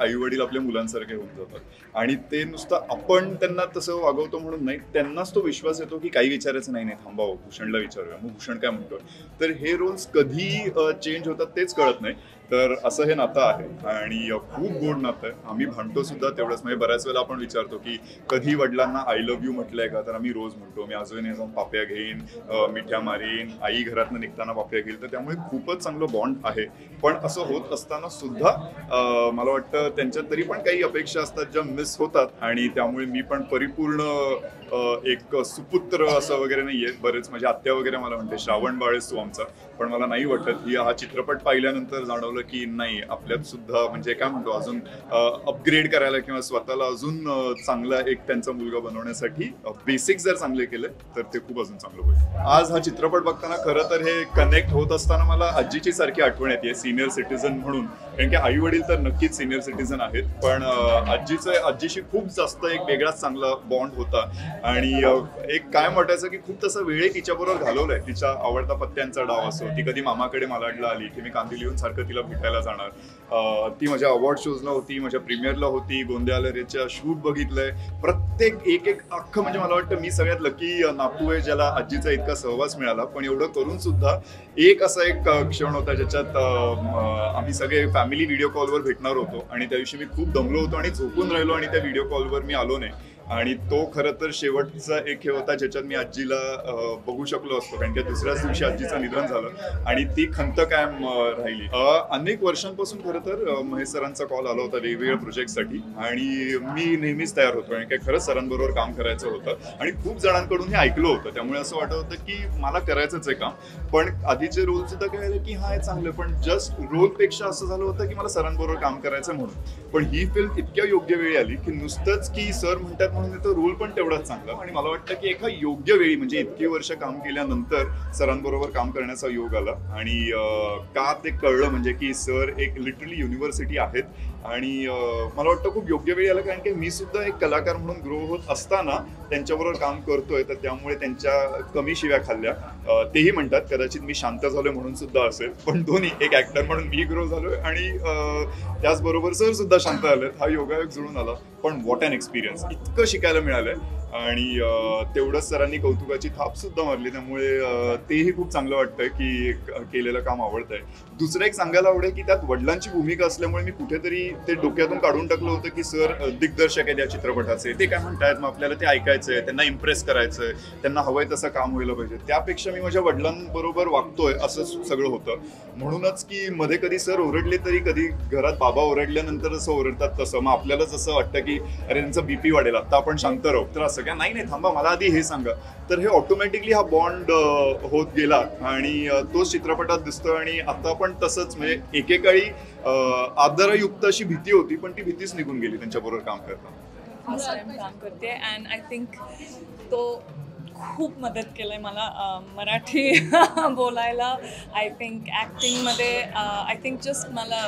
आई वडील आपल्या मुलांसारखे होऊन जातात आणि ते नुसतं आपण त्यांना तसं वागवतो म्हणून नाही, त्यांनाच तो विश्वास येतो की काही विचारायचं नाही, थांबावं भूषणला विचारूया, मग भूषण काय म्हणतोय. तर हे रोल्स कधी चेंज होतात तेच कळत नाही. तर असं हे नातं आहे आणि खूप गोड नातं आहे. आम्ही भांडतो सुद्धा तेवढंच. म्हणजे बऱ्याच वेळेला आपण विचारतो की कधी वडिलांना आय लव्ह यू म्हटलंय का, तर आम्ही रोज म्हणतो. मी आजोबाने जाऊन पाप्या घेईन, मिठ्या मारीन, आई घरातनं निघताना पाप्या घेईल. तर त्यामुळे खूपच चांगलं बॉन्ड आहे. पण असं होत असताना सुद्धा मला वाटतं त्यांच्यात तरी पण काही अपेक्षा असतात ज्या मिस होतात आणि त्यामुळे मी पण परिपूर्ण एक सुपुत्र असं वगैरे नाहीये. बरेच माझी आत्या वगैरे मला म्हणते श्रावण बाळेस तू आमचा, पण मला नाही वाटत. ही हा चित्रपट पाहिल्यानंतर जाणवलं की नाही, आपल्यात सुद्धा म्हणजे काय म्हणतो अजून अपग्रेड करायला किंवा स्वतःला अजून चांगला एक त्यांचा मुलगा बनवण्यासाठी बेसिक जर चांगले केले तर ते खूप अजून चांगलं होईल. आज हा चित्रपट बघताना खरं तर हे कनेक्ट होत असताना मला आजीची सारखी आठवण येते सिनियर सिटीझन म्हणून. कारण की आई वडील तर नक्कीच सिनियर सिटीझन आहेत, पण आजीशी खूप जास्त एक वेगळाच चांगला बॉन्ड होता आणि एक काय म्हणायचं की खूप तसं वेळ तिच्याबरोबर घालवलाय. तिच्या आवडता पत्त्यांचा डाव असो, ती कधी मामाकडे मालाडला आली की मी कांदिली येऊन सारखं तिला भेटायला जाणार. ती माझ्या अवॉर्ड शोजला होती, माझ्या प्रीमियरला होती, गोंदियालरेच्या शूट बघितलंय. प्रत्येक एक एक अख्खं म्हणजे मला वाटतं मी सगळ्यात लकी नातू आहे ज्याला आजीचा इतका सहवास मिळाला. पण एवढं करून सुद्धा एक असा एक क्षण होता ज्याच्यात आम्ही सगळे फॅमिली व्हिडिओ कॉलवर भेटणार होतो आणि त्या दिवशी मी खूप दमलो होतो आणि झोपून राहिलो आणि त्या व्हिडिओ कॉलवर मी आलो नाही. आणि तो खरं तर शेवटचा एक हे होता ज्याच्यात मी आजीला बघू शकलो असतो. कारण की दुसऱ्याच दिवशी आजीचं निधन झालं आणि ती खंत कायम राहिली. अनेक वर्षांपासून खरं तर महेश सरांचा कॉल आला होता वेगवेगळ्या प्रोजेक्टसाठी आणि मी नेहमीच तयार होतो. कारण काय खरंच सरांबरोबर काम करायचं होतं आणि खूप जणांकडून हे ऐकलं होतं. त्यामुळे असं वाटत होतं की मला करायचंच आहे काम. पण आधीचे रोल सुद्धा कळलं की हा चांगलं, पण जस्ट रोलपेक्षा असं झालं होतं की मला सरांबरोबर काम करायचं म्हणून. पण ही फिल्म इतक्या योग्य वेळी आली की नुसतंच की सर म्हणतात म्हणून तो रोल पण तेवढाच चांगला. आणि मला वाटतं की एका योग्य वेळी म्हणजे इतकी वर्ष काम केल्यानंतर सरांबरोबर काम करण्याचा योग आला आणि का ते कळलं म्हणजे की सर एक लिटरली युनिव्हर्सिटी आहेत आणि मला वाटतं खूप योग्य वेळी आलं. कारण की मी सुद्धा एक कलाकार म्हणून ग्रो होत असताना त्यांच्याबरोबर काम करतोय, तर त्यामुळे त्यांच्या कमी शिव्या खाल्ल्या. तेही म्हणतात कदाचित मी शांत झालोय म्हणून सुद्धा असेल, पण दोन्ही एक ऍक्टर म्हणून मी ग्रो झालोय आणि त्याचबरोबर सर सुद्धा शांत आलेत. हा योगायोग जुळून आला. पण व्हॉट अन एक्सपिरियन्स, इतकं शिकायला मिळालंय आणि तेवढंच सरांनी कौतुकाची थाप सुद्धा मारली. त्यामुळे तेही खूप चांगलं वाटतंय की केलेलं काम आवडतंय. दुसरं एक सांगायला आवडेल की त्यात वडिलांची भूमिका असल्यामुळे मी कुठेतरी ते डोक्यातून काढून टाकलं होतं की सर दिग्दर्शक आहेत या चित्रपटाचे, ते काय म्हणतायत मग आपल्याला ते ऐकायचंय, त्यांना इम्प्रेस करायचंय, त्यांना हवंय तसं काम व्हायला पाहिजे. त्यापेक्षा मी माझ्या वडिलांबरोबर वागतोय असं सगळं होतं. म्हणूनच की मध्ये कधी सर ओरडले तरी कधी घरात बाबा ओरडल्यानंतर जसं ओरडतात तसं मग आपल्याला जसं वाटतं की अरे त्यांचा बीपी वाढेल, आता आपण शांत राहू. तर असं काय नाही थांबा मला आधी हे सांगा. तर हे ऑटोमॅटिकली हा बॉन्ड होत गेला आणि तोच चित्रपटात दिसतो. आणि आता पण तसंच म्हणजे एकेकाळी आदरयुक्त अशी भीती होती, पण ती भीतीच निघून गेली त्यांच्याबरोबर काम करताना. फर्स्ट टाइम काम करते अँड आय थिंक तो खूप मदत केलंय मला मराठी बोलायला. आय थिंक ॲक्टिंगमध्ये आय थिंक जस्ट मला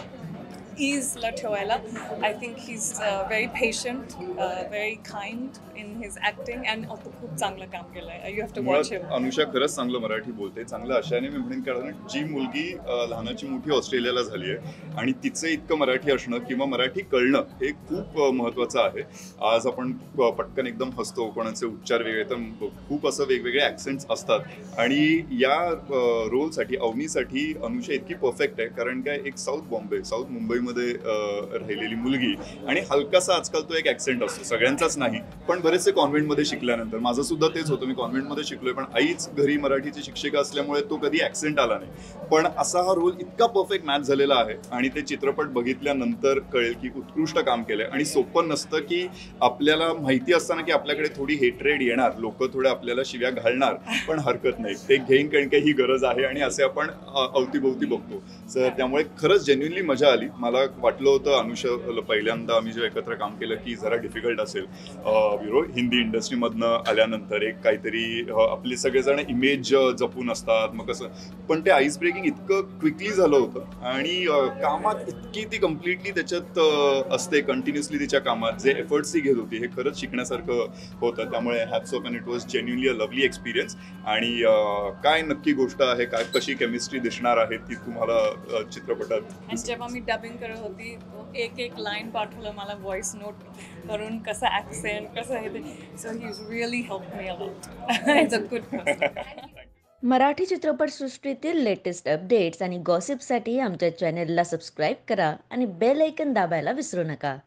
ईजला ठेवायला. I think he is very patient, very kind in his acting and खूप चांगलं काम केलंय. You have to watch him. Anusha खरंच चांगलं मराठी बोलते. चांगलं अशाने मी म्हणेन, कारण जी मुलगी लहानाची मोठी ऑस्ट्रेलियाला झाली आहे आणि तिचं इतकं मराठी असणं किंवा मराठी कळणं हे खूप महत्त्वाचं आहे. आज आपण पटकन एकदम हसतो, कोणाचे उच्चार वेगळे, तर खूप असं वेगवेगळे ॲक्सेंट्स असतात आणि या रोलसाठी अवनीसाठी अनुषा इतकी परफेक्ट आहे. कारण काय एक साऊथ मुंबईमध्ये राहिलेली मुलगी आणि हलकासा आजकाल तो एक ॲक्सेंट असतो, सगळ्यांचाच नाही पण बरेचसे कॉन्व्हेंटमध्ये शिकल्यानंतर, माझं सुद्धा तेच होतं, मी कॉन्व्हेंटमध्ये शिकलोय पण आईच घरी मराठीची शिक्षिका असल्यामुळे तो कधी ॲक्सेंट आला नाही. पण असा हा रोल इतका परफेक्ट मॅच झालेला आहे आणि ते चित्रपट बघितल्यानंतर कळेल की उत्कृष्ट काम केलंय. आणि सोपं नसतं की आपल्याला माहिती असताना की आपल्याकडे थोडी हेट्रेड येणार, लोक थोडे आपल्याला शिव्या घालणार, पण हरकत नाही, ते घेईन कारण की ही गरज आहे आणि असे आपण अवतीभोवती बघतो. तर त्यामुळे खरंच जेन्युइनली मजा आली. मला वाटलं होतं अनुषा पहिल्यांदा आम्ही जे एकत्र काम केलं की जरा डिफिकल्ट असेल, हिंदी इंडस्ट्रीमधनं आल्यानंतर एक काहीतरी आपले सगळेजण इमेज जपून असतात मग कसं, पण ते आईस ब्रेकिंग इतकं क्विकली झालं होतं आणि कामात इतकी ती कम्प्लिटली त्याच्यात असते, कंटिन्युअसली तिच्या कामात जे एफर्ट्स ती घेत होती हे खरंच शिकण्यासारखं होतं. त्यामुळे hats off and it was genuinely a lovely experience. आणि काय नक्की गोष्ट आहे, काय कशी केमिस्ट्री दिसणार आहे ती तुम्हाला चित्रपटात. जेव्हा मी डबिंग करत होती. तो एक लाईन पाठवलं मला व्हॉइस नोट करून, कसं ॲक्सेंट कसं हे ते. So he is really help me a lot. It's a good person. Marathi चित्रपटसृष्टीतील लेटेस्ट अपडेट्स आणि गॉसिपसाठी आमच्या चॅनेलला सबस्क्राईब करा आणि बेल ऐकन दाबायला विसरू नका.